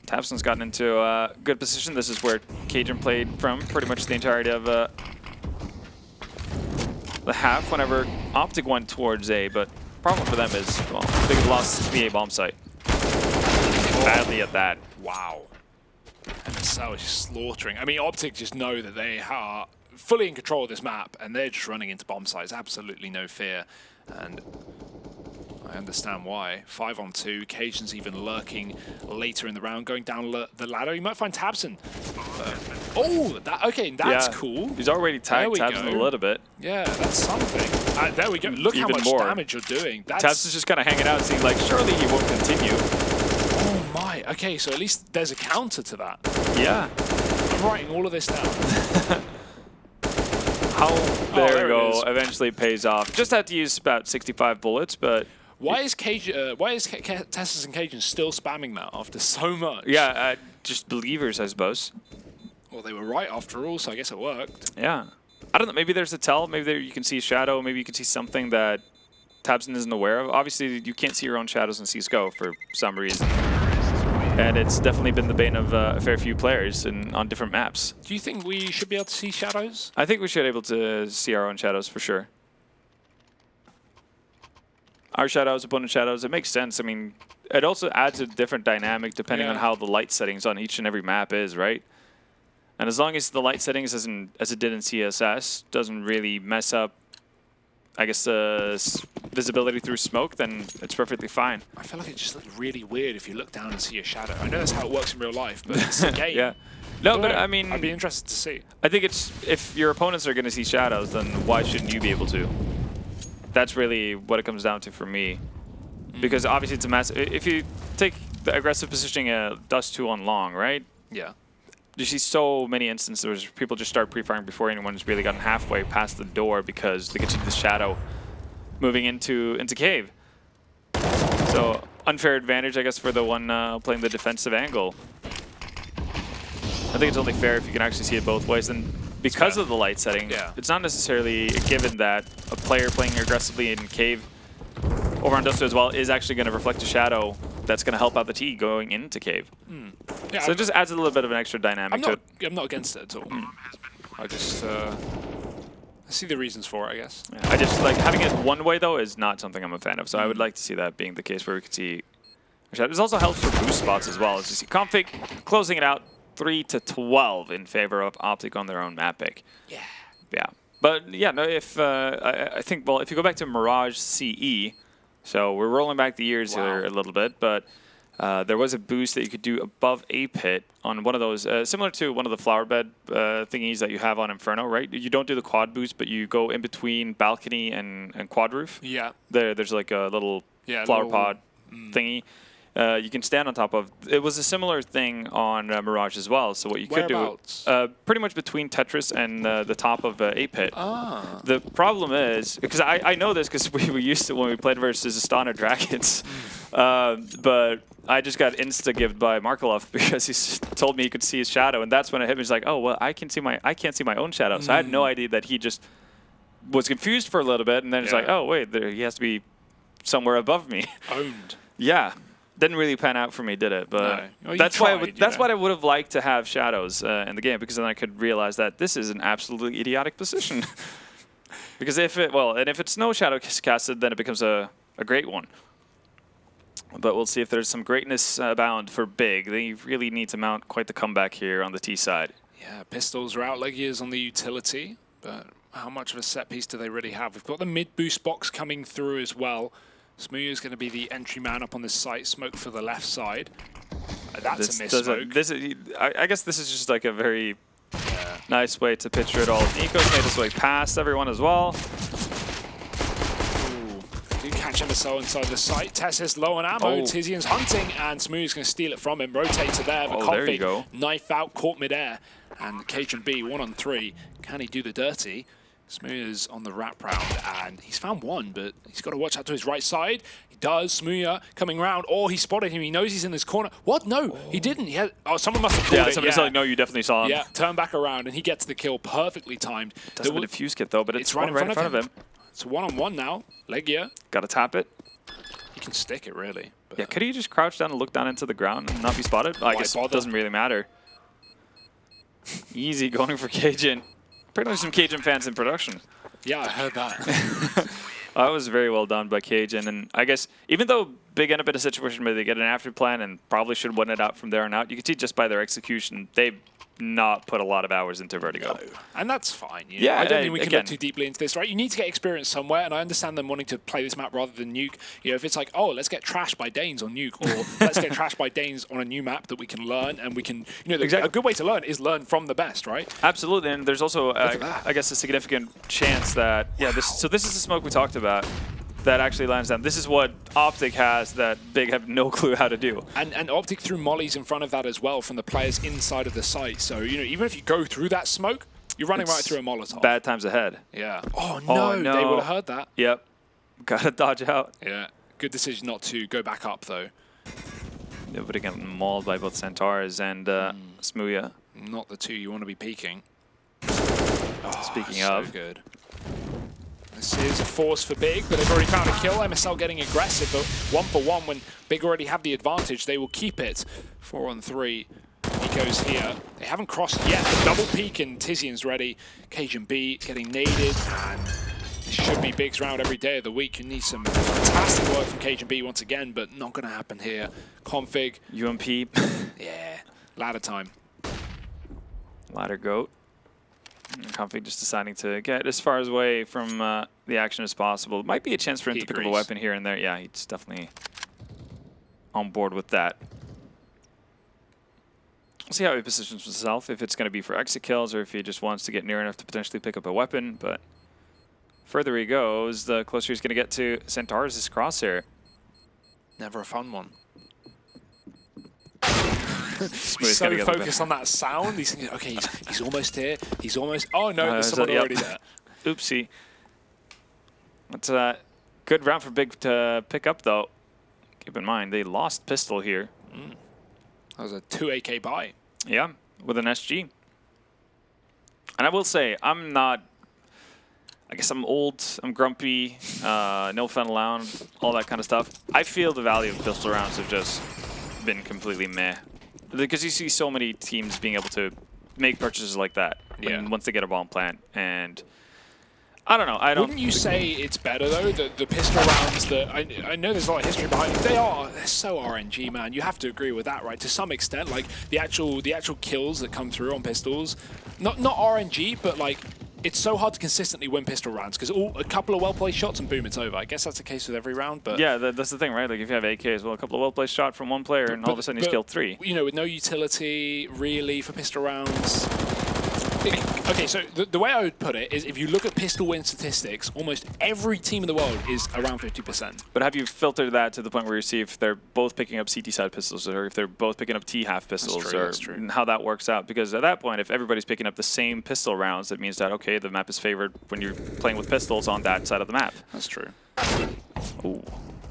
tabseN's gotten into a good position. This is where Cajun played from pretty much the entirety of the half whenever OpTic went towards A, but problem for them is, well, Big lost the A bomb site. Badly at that. Wow. MSL is just slaughtering. I mean, OpTic just know that they are fully in control of this map, and they're just running into bomb sites. Absolutely no fear. And I understand why. 5-on-2. Cajun's even lurking later in the round, going down the ladder. You might find tabseN. Okay, that's cool. He's already tagged tabseN a little bit. Yeah, that's something. There we go. Look even how much damage you're doing. tabseN's just kind of hanging out, seeing like, surely he won't continue. Oh my. Okay, so at least there's a counter to that. Yeah. I'm writing all of this down. There we go. Eventually pays off. Just had to use about 65 bullets, but why is Tessus and Cajun still spamming that after so much? Yeah, just believers, I suppose. Well, they were right after all, so I guess it worked. Yeah. I don't know. Maybe there's a tell. Maybe there you can see a shadow. Maybe you can see something that tabseN isn't aware of. Obviously, you can't see your own shadows in CSGO for some reason. And it's definitely been the bane of a fair few players on different maps. Do you think we should be able to see shadows? I think we should be able to see our own shadows for sure. Our shadows, opponent shadows, it makes sense. I mean, it also adds a different dynamic depending on how the light settings on each and every map is, right? And as long as the light settings, as it did in CSS, doesn't really mess up, I guess, visibility through smoke, then it's perfectly fine. I feel like it just looks really weird if you look down and see a shadow. I know that's how it works in real life, but it's a game. Yeah. No, but I mean, I'd be interested to see. I think it's, if your opponents are going to see shadows, then why shouldn't you be able to? That's really what it comes down to for me. Because obviously it's a massive... If you take the aggressive positioning Dust 2 on long, right? Yeah. You see so many instances where people just start pre-firing before anyone's really gotten halfway past the door because they get to the shadow moving into cave. So unfair advantage, I guess, for the one playing the defensive angle. I think it's only fair if you can actually see it both ways. And because of the light setting, it's not necessarily a given that a player playing aggressively in cave over on Dust 2 as well is actually going to reflect a shadow that's going to help out the T going into cave. Yeah, so it just adds a little bit of an extra dynamic to it. I'm not against it at all. I just I see the reasons for it, I guess. Yeah, I just like having it one way though is not something I'm a fan of. So I would like to see that being the case where we could see. There's also helps for boost spots as well. As you see, Config closing it out 3-12 in favor of OpTic on their own map pick. Yeah. Yeah. But yeah, no. If I think, well, if you go back to Mirage CE, so we're rolling back the years here a little bit, but there was a boost that you could do above a pit on one of those, similar to one of the flower bed thingies that you have on Inferno, right? You don't do the quad boost, but you go in between balcony and quad roof. Yeah. There's like a little flower pod thingy. You can stand on top of. It was a similar thing on Mirage as well. So what you could do, pretty much between Tetris and the top of a pit. Ah. The problem is, because I know this because we used to when we played versus Astana Dragons, but I just got insta-gived by Markelov because he told me he could see his shadow, and that's when it hit me. He's like, oh well, I can't see my own shadow. So I had no idea that he just was confused for a little bit, and then he's like, oh wait, he has to be somewhere above me. Owned. Yeah. Didn't really pan out for me, did it? But no. Well, that's why that's what I would have liked to have shadows in the game, because then I could realize that this is an absolutely idiotic position. Because if it's no shadow casted, then it becomes a great one. But we'll see if there's some greatness bound for Big. They really need to mount quite the comeback here on the T side. Yeah, pistols are out like years on the utility, but how much of a set piece do they really have? We've got the mid boost box coming through as well. Smooya is going to be the entry man up on this site. Smoke for the left side. That's a miss smoke. I guess this is just like a very nice way to picture it all. Nico's made his way past everyone as well. Do catch MSL inside the site. Tess is low on ammo. Tizian's hunting, and Smooya's going to steal it from him. Rotate to there, but there you go. Knife out, caught midair. And CajunB 1-on-3. Can he do the dirty? Smooya's on the wrap round, and he's found one, but he's got to watch out to his right side. He does. Smooya coming round. Oh, he spotted him. He knows he's in this corner. What? No, he didn't. He had, someone must have called it. Yeah, somebody said, no, you definitely saw him. Yeah, turn back around, and he gets the kill perfectly timed. Doesn't have a defuse kit, though, but it's right in front of him. It's one-on-one now. Legia. Got to tap it. He can stick it, really. Yeah, could he just crouch down and look down into the ground and not be spotted? I guess it doesn't really matter. Easy going for Cajun. Pretty much some Cajun fans in production. Yeah, I heard that. That was very well done by Cajun, and I guess even though Big end up in a situation where they get an after plan and probably should win it out from there on out, you can see just by their execution, they've not put a lot of hours into Vertigo. No. And that's fine. Yeah, I don't think we can look too deeply into this, right? You need to get experience somewhere, and I understand them wanting to play this map rather than nuke. You know, if it's like, oh, let's get trashed by Danes on nuke, or let's get trashed by Danes on a new map that we can learn, and we can, you know, a good way to learn is learn from the best, right? Absolutely, and there's also, I guess, a significant chance that, this is the smoke we talked about that actually lands them. This is what OpTic has that Big have no clue how to do. And OpTic threw mollies in front of that as well from the players inside of the site. So, you know, even if you go through that smoke, you're running right through a Molotov. Bad times ahead. Yeah. Oh, no. They would have heard that. Yep. Gotta dodge out. Yeah. Good decision not to go back up, though. They would have gotten mauled by both Centaurs and Smooya. Not the two you want to be peeking. Speaking so of. Good. This is a force for Big, but they've already found a kill. MSL getting aggressive, but 1-for-1 when Big already have the advantage. They will keep it. 4-on-3. Nico's here. They haven't crossed yet. The double peek and Tizian's ready. CajunB getting naded, and this should be Big's round every day of the week. You need some fantastic work from CajunB once again, but not going to happen here. Config. UMP. Yeah. Ladder time. Ladder goat. Config just deciding to get as far away from the action as possible. Might be a chance for him to pick up a weapon here and there. Yeah, he's definitely on board with that. We'll see how he positions himself, if it's going to be for exit kills or if he just wants to get near enough to potentially pick up a weapon. But further he goes, the closer he's going to get to Centaurs' crosshair. Never a fun one. He's so focused on that sound. He's thinking, okay, he's almost here. He's almost. Oh no, there's someone already there. Oopsie. That's a good round for Big to pick up, though. Keep in mind they lost pistol here. That was a 2 AK buy. Yeah, with an SG. And I will say, I'm not. I guess I'm old. I'm grumpy. No fun allowed. All that kind of stuff. I feel the value of pistol rounds have just been completely meh. Because you see so many teams being able to make purchases like that once they get a bomb plant. And I don't know. Wouldn't you say it's better though? The pistol rounds that I know there's a lot of history behind them. They're so RNG, man. You have to agree with that, right? To some extent, like the actual kills that come through on pistols, not RNG, but like it's so hard to consistently win pistol rounds because a couple of well-placed shots and boom, it's over. I guess that's the case with every round, but yeah, that's the thing, right? Like if you have AK as well, a couple of well-placed shots from one player, and all of a sudden he's killed 3. You know, with no utility really for pistol rounds. Okay, so the way I would put it is if you look at pistol win statistics, almost every team in the world is around 50%. But have you filtered that to the point where you see if they're both picking up CT side pistols or if they're both picking up T half pistols that's true. And how that works out? Because at that point, if everybody's picking up the same pistol rounds, it means that, okay, the map is favored when you're playing with pistols on that side of the map. That's true. Ooh,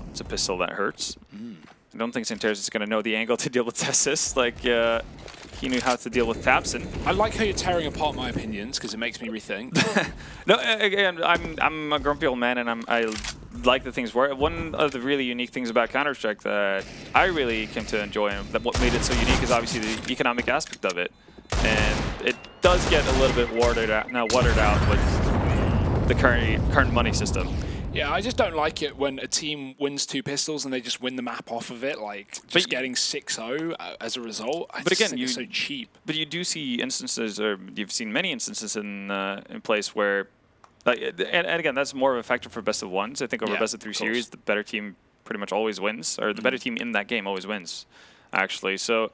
it's a pistol that hurts. I don't think Santeros is going to know the angle to deal with Tessis. Like, he knew how to deal with Tapson. I like how you're tearing apart my opinions because it makes me rethink. No, again, I'm a grumpy old man, and I like the things where one of the really unique things about Counter-Strike that I really came to enjoy, and that what made it so unique is obviously the economic aspect of it, and it does get a little bit watered out with the current money system. Yeah, I just don't like it when a team wins 2 pistols and they just win the map off of it, like just getting 6-0 as a result. But again, it's so cheap. But you do see instances, or you've seen many instances in place where, like, and again, that's more of a factor for best of ones. I think over best of 3 series, the better team pretty much always wins, or the better team in that game always wins, actually. So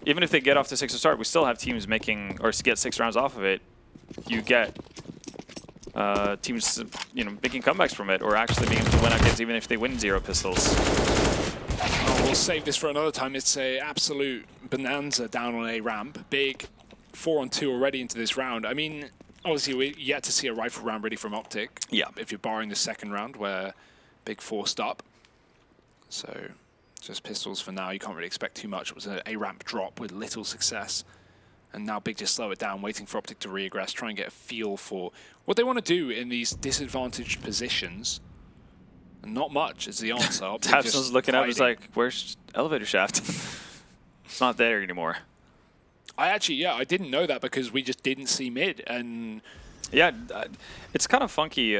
even if they get off to 6 to start, we still have teams making or get 6 rounds off of it. You get teams, making comebacks from it, or actually being able to win out games even if they win 0 pistols. We'll save this for another time. It's a absolute bonanza down on A ramp. Big 4-on-2 already into this round. I mean, obviously we're yet to see a rifle round ready from OpTic. Yeah. If you're barring the second round where Big forced up. So just pistols for now. You can't really expect too much. It was an A ramp drop with little success. And now Big just slow it down, waiting for OpTic to reaggress, try and get a feel for what they want to do in these disadvantaged positions. And not much is the answer. Tapson's looking up, it's like, where's elevator shaft? It's not there anymore. I didn't know that because we just didn't see mid. And yeah, it's kind of funky.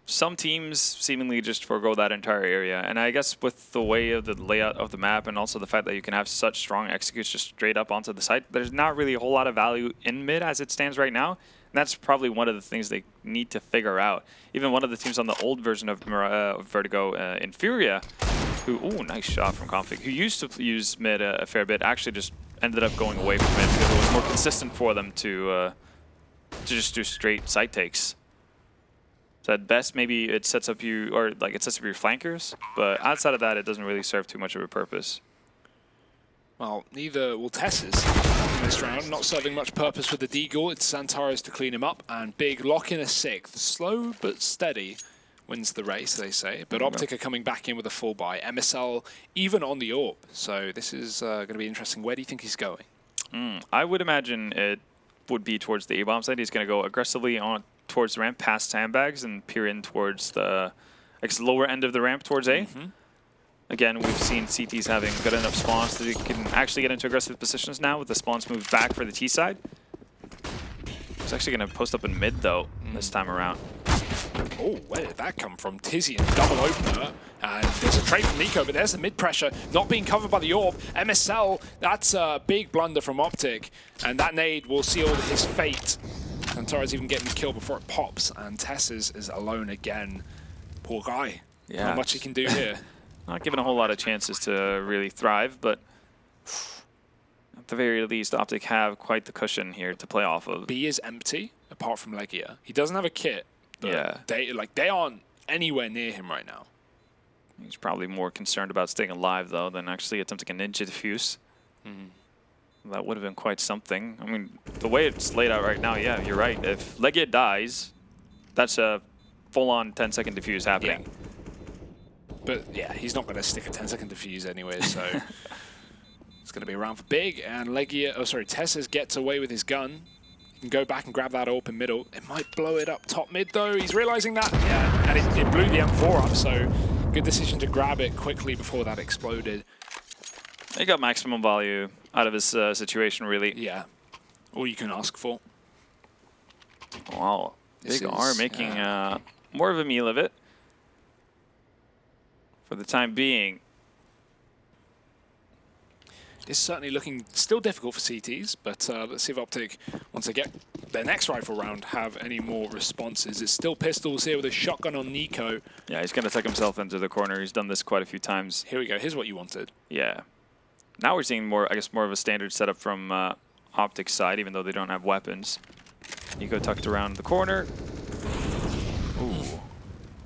Some teams seemingly just forego that entire area, and I guess with the way of the layout of the map and also the fact that you can have such strong executes just straight up onto the site, there's not really a whole lot of value in mid as it stands right now. And that's probably one of the things they need to figure out. Even one of the teams on the old version of Vertigo, Infuria, ooh, nice shot from Config, who used to use mid a fair bit, actually just ended up going away from it because it was more consistent for them to just do straight site takes. So at best, maybe it sets up your flankers, but outside of that, it doesn't really serve too much of a purpose. Well, neither will Tessis in this round, not serving much purpose with the Deagle. It's Santaros to clean him up, and Big lock in a 6th. Slow but steady wins the race, they say. But OpTic are coming back in with a full buy. MSL even on the AWP, so this is going to be interesting. Where do you think he's going? I would imagine it would be towards the A-bomb side. He's going to go aggressively on towards the ramp, past sandbags, and peer in towards the lower end of the ramp towards A. Again, we've seen CTs having good enough spawns that they can actually get into aggressive positions now with the spawns moved back for the T side. He's actually going to post up in mid, though, this time around. Oh, where did that come from? Tizzy and double opener. And there's a trade from Nico, but there's the mid pressure not being covered by the AWP. MSL, that's a big blunder from OpTic. And that nade will seal his fate. Santaro's even getting the kill before it pops, and Tessis is alone again. Poor guy. Yeah. Not much he can do here. Not given a whole lot of chances to really thrive, but at the very least, OpTic have quite the cushion here to play off of. B is empty, apart from Legia. He doesn't have a kit, but yeah, they aren't anywhere near him right now. He's probably more concerned about staying alive, though, than actually attempting a ninja defuse. That would have been quite something. I mean, the way it's laid out right now, yeah, you're right. If Legia dies, that's a full-on 10-second defuse happening. Yeah. But yeah, he's not going to stick a 10-second defuse anyway, so it's going to be around for Big. And Tessis gets away with his gun. He can go back and grab that AWP in middle. It might blow it up top mid, though. He's realizing that. Yeah, and it blew the M4 up, so good decision to grab it quickly before that exploded. He got maximum value out of his situation, really. Yeah, all you can ask for. Wow. Big are making more of a meal of it for the time being. It's certainly looking still difficult for CTs, but let's see if OpTic, once they get their next rifle round, have any more responses. It's still pistols here with a shotgun on Nico. Yeah, he's going to tuck himself into the corner. He's done this quite a few times. Here we go. Here's what you wanted. Yeah. Now we're seeing more, I guess, more of a standard setup from OpTic's side, even though they don't have weapons. Nico tucked around the corner. Ooh.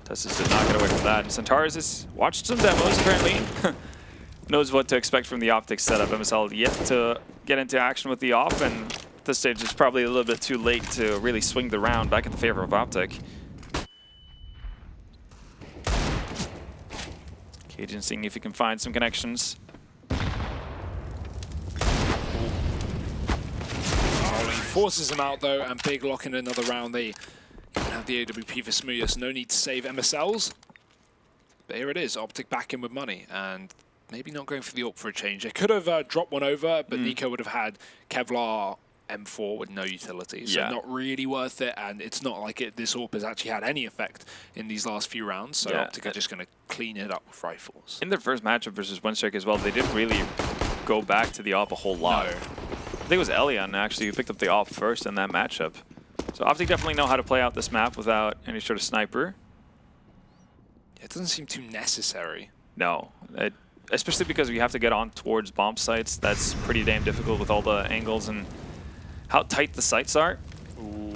Tessus did not get away from that. And Centaurus has watched some demos, apparently. Knows what to expect from the OpTic setup. MSL yet to get into action with the off, and at this stage it's probably a little bit too late to really swing the round back in the favor of OpTic. Cajun seeing if he can find some connections. Oh, he forces him out though, and Big lock in another round. They even have the AWP for Smooya, so no need to save MSLs. But here it is, OpTic back in with money, and maybe not going for the AWP for a change. They could have dropped one over, but Nico would have had Kevlar M4 with no utility, so not really worth it. And it's not like this AWP has actually had any effect in these last few rounds, so OpTic are just going to clean it up with rifles. In their first matchup versus OneStrike as well, they didn't really go back to the AWP a whole lot. No. I think it was Elian actually who picked up the AWP first in that matchup. So OpTic definitely know how to play out this map without any sort of sniper. It doesn't seem too necessary. No. Especially because we have to get on towards bomb sites. That's pretty damn difficult with all the angles and how tight the sites are. Ooh.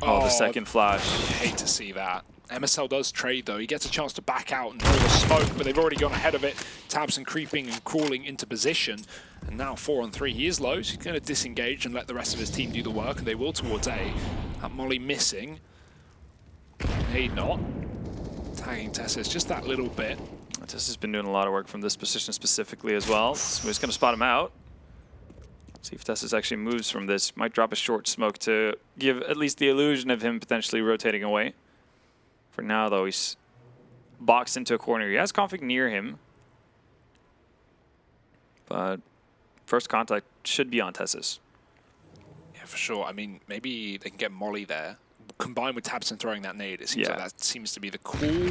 Oh, the second flash. I hate to see that. MSL does trade though. He gets a chance to back out and throw the smoke, but they've already gone ahead of it. Tabson creeping and crawling into position. And now 4-on-3. He is low, so he's going to disengage and let the rest of his team do the work, and they will towards A. That molly missing. Hey, not. Tagging Tessus just that little bit. Tessus has been doing a lot of work from this position specifically as well. Smooth's going to spot him out. See if Tessus actually moves from this. Might drop a short smoke to give at least the illusion of him potentially rotating away. For now, though, he's boxed into a corner. He has config near him. But first contact should be on Tessus. Yeah, for sure. I mean, maybe they can get Molly there. Combined with Tabson throwing that nade, it seems like that seems to be the cool.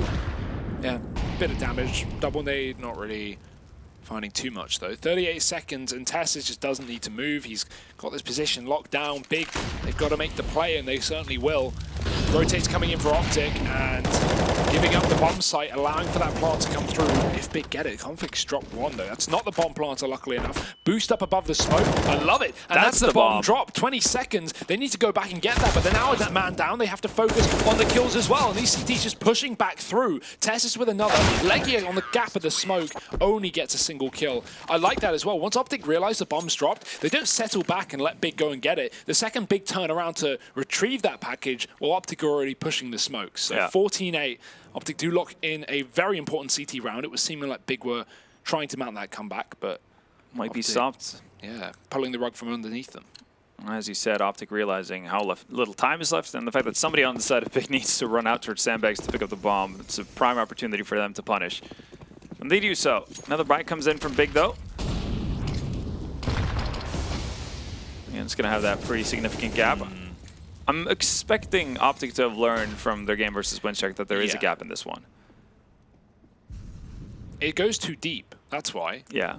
Yeah, bit of damage. Double nade, not really finding too much though. 38 seconds, and Tessus just doesn't need to move. He's got this position locked down. Big, they've got to make the play, and they certainly will. Rotates coming in for OpTic, and giving up the bomb site, allowing for that plant to come through. If Big get it, Config's dropped one though. That's not the bomb planter, luckily enough. Boost up above the smoke. I love it. And that's the bomb drop. 20 seconds. They need to go back and get that, but then now with that man down, they have to focus on the kills as well. And these CTs just pushing back through. Tessus with another. Legia on the gap of the smoke only gets a single kill. I like that as well. Once OpTic realize the bomb's dropped, they don't settle back and let Big go and get it. The second Big turn around to retrieve that package, well, OpTic are already pushing the smoke. So 14-8. OpTic do lock in a very important CT round. It was seeming like Big were trying to mount that comeback, but might be stopped. Yeah, pulling the rug from underneath them. As you said, OpTic realizing how little time is left, and the fact that somebody on the side of Big needs to run out towards sandbags to pick up the bomb. It's a prime opportunity for them to punish. And they do so. Another bite comes in from Big, though. And it's going to have that pretty significant gap. I'm expecting OpTic to have learned from their game versus OneStrike that there is a gap in this one. It goes too deep, that's why. Yeah.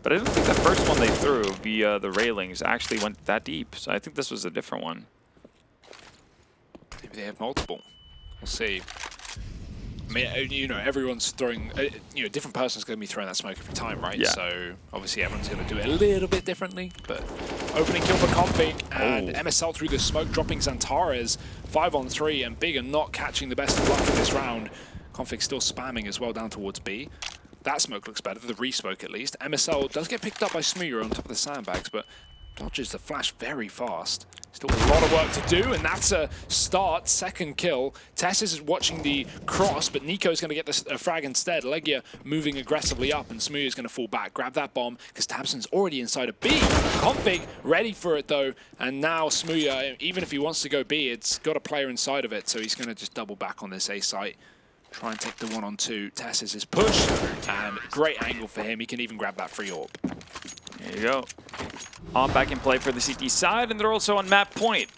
But I don't think the first one they threw via the railings actually went that deep. So I think this was a different one. Maybe they have multiple. We'll see. I mean, you know, everyone's throwing, you know, different person's going to be throwing that smoke every time, right? Yeah. So obviously everyone's going to do it a little bit differently. But opening kill for Config, and MSL through the smoke, dropping Xantares 5-on-3, and Big are not catching the best of luck in this round. Config still spamming as well down towards B. That smoke looks better, the re-smoke at least. MSL does get picked up by Smooya on top of the sandbags, but dodges the flash very fast. Still a lot of work to do, and that's a start, second kill. Tessus is watching the cross, but Nico's going to get the frag instead. Legia moving aggressively up, and Smooya's going to fall back. Grab that bomb, because Tabson's already inside of B. Config ready for it, though, and now Smooya, even if he wants to go B, it's got a player inside of it, so he's going to just double back on this A site. Try and take the 1-on-2. Tessus is push, and great angle for him. He can even grab that free AWP. There you go. On back in play for the CT side, and they're also on map point.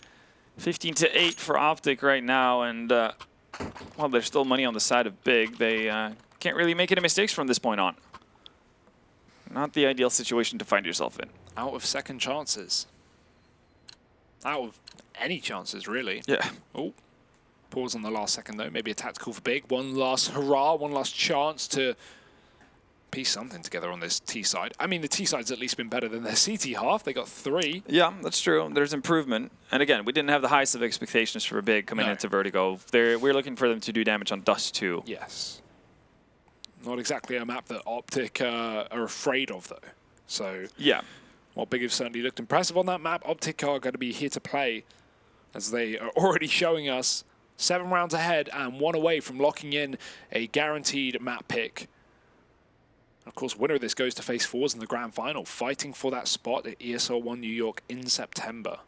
15-8 for OpTic right now, and while there's still money on the side of Big, they can't really make any mistakes from this point on. Not the ideal situation to find yourself in. Out of second chances. Out of any chances, really. Yeah. Oh, pause on the last second, though. Maybe a tactical for Big. One last hurrah, one last chance to piece something together on this T side. I mean, the T side's at least been better than their CT half. They got 3. Yeah, that's true. There's improvement. And again, we didn't have the highest of expectations for Big coming into Vertigo. We're looking for them to do damage on Dust too. Yes. Not exactly a map that OpTic are afraid of, though. So, yeah. While Big have certainly looked impressive on that map, OpTic are going to be here to play, as they are already showing us 7 rounds ahead and 1 away from locking in a guaranteed map pick. Of course, winner of this goes to face Forwards in the grand final, fighting for that spot at ESL One New York in September.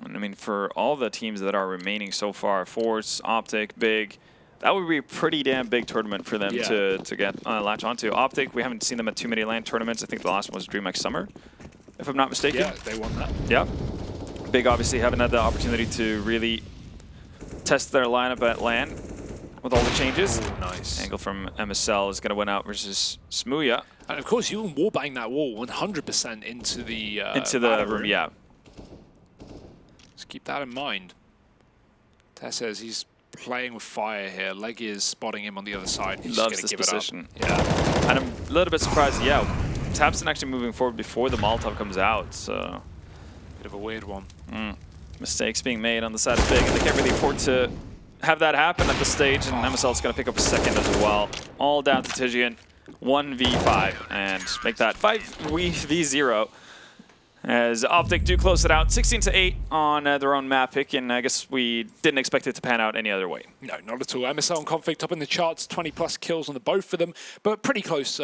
And I mean, for all the teams that are remaining so far, Forwards, OpTic, Big, that would be a pretty damn big tournament for them to get latch onto. OpTic, we haven't seen them at too many LAN tournaments. I think the last one was DreamHack Summer, if I'm not mistaken. Yeah, they won that. Yeah. Big obviously haven't had the opportunity to really test their lineup at LAN with all the changes. Ooh, nice. Angle from MSL is going to win out versus Smooya. And of course, you can wallbang that wall 100% into the room, yeah. Just keep that in mind. Tess says he's playing with fire here. Leggy is spotting him on the other side. He's loves just this give position. It up. Yeah. And I'm a little bit surprised, Tabson actually moving forward before the Molotov comes out, so... Bit of a weird one. Mistakes being made on the side of Big, and they can't really afford to have that happen at this stage, and MSL's going to pick up a second as well. All down to Tijian, 1v5, and make that 5v0. As OpTic do close it out, 16-8 on their own map pick, and I guess we didn't expect it to pan out any other way. No, not at all. MSL and Config top in the charts, 20+ kills on the both of them, but pretty close,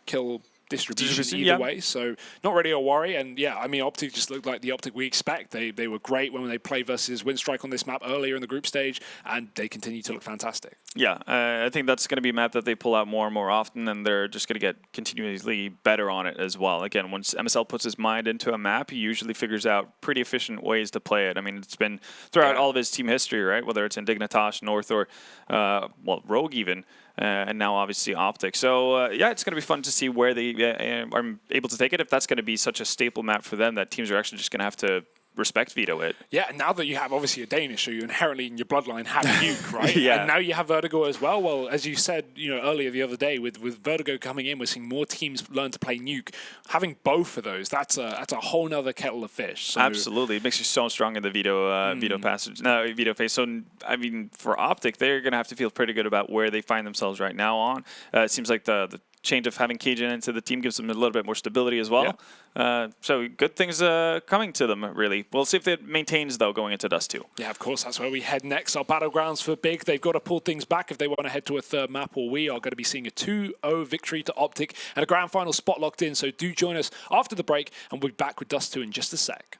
kill distribution either way, so not really a worry. And yeah, I mean, OpTic just looked like the OpTic we expect. They were great when they played versus Windstrike on this map earlier in the group stage, and they continue to look fantastic. Yeah, I think that's going to be a map that they pull out more and more often, and they're just going to get continuously better on it as well. Again, once MSL puts his mind into a map, he usually figures out pretty efficient ways to play it. I mean, it's been throughout all of his team history, right? Whether it's Indignatosh, North, or Rogue even. And now obviously OpTic. So yeah, it's going to be fun to see where they are able to take it. If that's going to be such a staple map for them that teams are actually just going to have to respect veto it. Yeah, and now that you have obviously a Danish, so you inherently in your bloodline have Nuke, right? Yeah. And now you have Vertigo as well. Well, as you said, earlier the other day, with Vertigo coming in, we're seeing more teams learn to play Nuke. Having both of those, that's a whole nother kettle of fish. So absolutely, it makes you so strong in the veto phase. So I mean, for OpTic, they're going to have to feel pretty good about where they find themselves right now on. It seems like the change of having Cajun into the team gives them a little bit more stability as well. Yeah. So good things coming to them, really. We'll see if it maintains, though, going into Dust 2. Yeah, of course, that's where we head next. Our battlegrounds for Big. They've got to pull things back if they want to head to a third map, or we are going to be seeing a 2-0 victory to OpTic and a grand final spot locked in. So do join us after the break, and we'll be back with Dust 2 in just a sec.